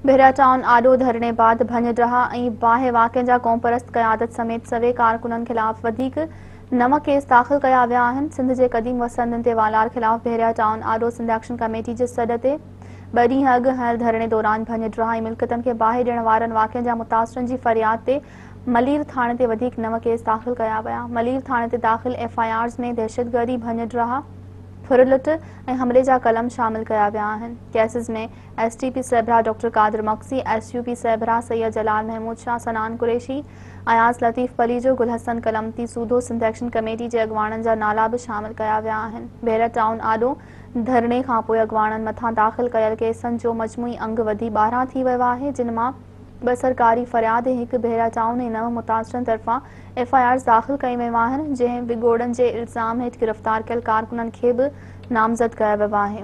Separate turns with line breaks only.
Behera town आडो धरने बाद भंज रहा बाहे वाक़े जा क़ौम-परस्त क़यादत समेत सवे कारकुननि ख़िलाफ़ वधीक 9 केस दाख़िल कया विया आहिनि। सिंध जे क़दीम वसंदनि ते वालार ख़िलाफ़ बेहरा टाउन आडो सिंध एक्शन कमेटी जे सॾ ते 2 ॾींहं अॻु हल धरणे दौरान भंज रहा मिल्कियतनि खे बाहि ॾियण वारनि वाक़िअनि जा मुतासिरनि जी फ़रियाद ते मलीर थाणे ते वधीक 9 केस दाख़िल कया विया। मलीर थाणे ते दाख़िल FIRs में दहशतगर्दी, भंज रहा, फुरलुट ऐं हमले जा कलम शामिल कया विया आहिनि। केसिस में STP सहबरा डॉक्टर कादिर मक्सी, SUP सहबरा सैयद जलाल महमूद शाह, सनान कुरैशी, अयाज़ लतीफ़ पलीजो, गुलहसन कलमती सूदो सिंध एक्शन कमेटी जे अॻवाननि जा नाला बि शामिल कया विया आहिनि। बेहरा टाउन आडो धरणे खां पोइ अॻवाननि मथां दाख़िल कयल केसनि जो मजमूई अंग वधी 12 थी वियो आहे, जिन मां 2 सरकारी फ़रियाद ऐं 1 बेहरा टाउन ऐं 9 मुतासिरनि तरफ़ां FIRs दाख़िल कयूं वियूं आहिनि, जंहिं विॻोड़नि जे इल्ज़ाम हेठि गिरफ़्तार कयल कारकुननि खे बि नामज़द कयो वियो आहे।